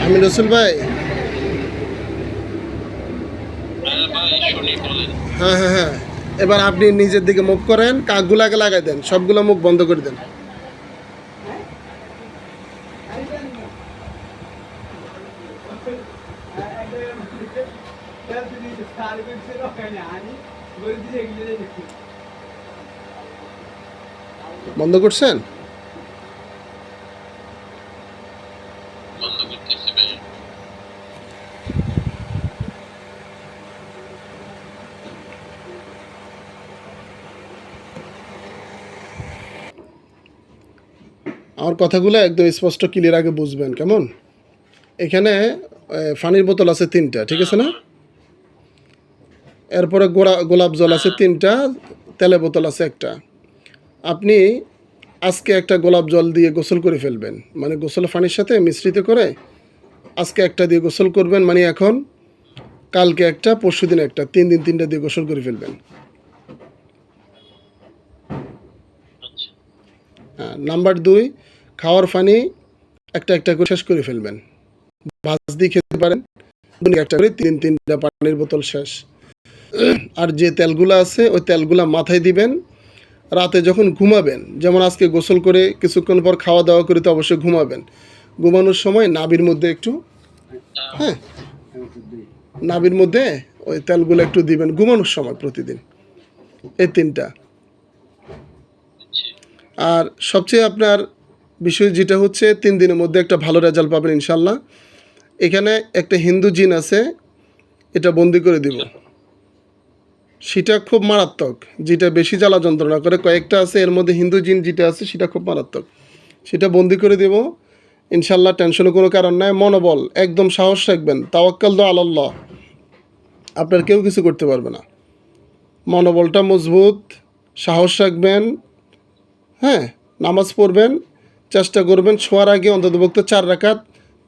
আমি রসুল ভাই। হ্যাঁ হ্যাঁ হ্যাঁ, এবার আপনি নিজের দিকে মুখ করেন, কাকগুলাকে লাগাই দেন, সবগুলো মুখ বন্ধ করে দেন। বন্ধ করছেন? আমার কথাগুলো একদম স্পষ্ট ক্লিয়ার আগে বুঝবেন কেমন। এখানে পানির বোতল আছে 3টা, ঠিক আছে না? এরপরে গোলাপ জল আছে 3টা, তেলের বোতল আছে 1টা। আপনি আজকে একটা গোলাপ জল দিয়ে গোসল করে ফেলবেন, মানে গোসল পানির সাথে মিশ্রিত করে আজকে একটা দিয়ে গোসল করবেন, মানে এখন কালকে একটা, পরশু দিন একটা, 3 দিন 3টা দিয়ে গোসল করে ফেলবেন। হ্যাঁ, নাম্বার 2, খাওয়ার পানি একটা একটা করে শেষ করে ফেলবেন। ভাজ দিয়ে খেতে পারেন, একটা করে 3-3টা পানির বোতল শেষ। আর যে তেলগুলো আছে ওই তেলগুলো মাথায় দিবেন। রাতে যখন ঘুমাবেন, যেমন আজকে গোসল করে কিছুক্ষণ পর খাওয়া দাওয়া করে তো অবশ্যই ঘুমাবেন, ঘুমানোর সময় নাভির মধ্যে একটু, হ্যাঁ, নাভির মধ্যে ওই তেলগুলো একটু দিবেন ঘুমানোর সময় প্রতিদিন। এই 3টা। আর সবচেয়ে আপনার বিষয় যেটা হচ্ছে 3 দিনের মধ্যে একটা ভালো রেজাল্ট পাবেন ইনশাল্লাহ। এখানে একটা হিন্দু জিন আছে, এটা বন্দি করে দিব। সেটা খুব মারাত্মক, যেটা বেশি জ্বালা যন্ত্রণা করে। কয়েকটা আছে এর মধ্যে, হিন্দু জিন যেটা আছে সেটা খুব মারাত্মক। সেটা বন্দি করে দেব ইনশাল্লাহ, টেনশনের কোনো কারণ নাই। মনোবল একদম, সাহস রাখবেন, তাওয়াক্কাল তো আলাল্লাহ, আপনার কেউ কিছু করতে পারবে না। মনোবলটা মজবুত, সাহস রাখবেন, হ্যাঁ, নামাজ পড়বেন, চেষ্টা করবেন শোয়ার আগে অন্ততপক্ষে 4 রাকাত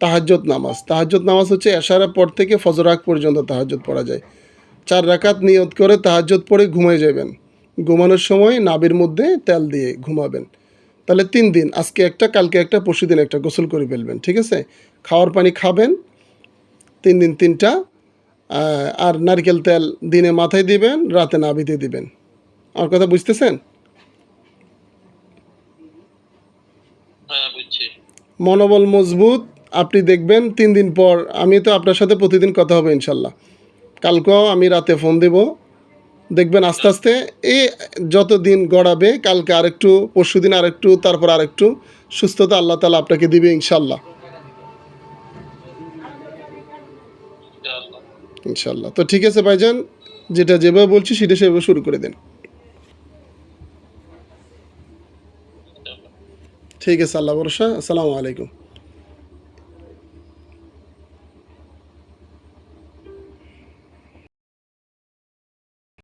তাহাজ্জুদ নামাজ। তাহাজ্জুদ নামাজ হচ্ছে এশারের পর থেকে ফজর আগ পর্যন্ত তাহাজ্জুদ পড়া যায়। 4 রাকাত নিয়ত করে তাহাজ্জুদ পড়ে ঘুমিয়ে যাবেন। ঘুমানোর সময় নাভির মধ্যে তেল দিয়ে ঘুমাবেন। তাহলে 3 দিন, আজকে একটা, কালকে একটা, পরশু দিন একটা, গোসল করে ফেলবেন, ঠিক আছে? খাওয়ার পানি খাবেন 3 দিন 3টা। আর নারকেল তেল দিনে মাথায় দিবেন, রাতে নাভিতে দিবেন। আমার কথা বুঝতেছেন? মনোবল মজবুত, আপনি দেখবেন 3 দিন পর আমি তো আপনার সাথে প্রতিদিন কথা হবে ইনশাল্লাহ। কালকেও আমি রাতে ফোন দেব, দেখবেন আস্তে আস্তে এই যত দিন গড়াবে, কালকে আরেকটু, পরশু দিন আরেকটু, তারপর আরেকটু সুস্থতা আল্লাহ তাআলা আপনাকে দিবে ইনশাল্লাহ। ইনশাল্লাহ। তো ঠিক আছে ভাইজান, যেটা যেভাবে বলছি সেটা সেভাবে শুরু করে দেন। ঠিক আছে, আল্লাহ ভরসা। আসসালামু আলাইকুম।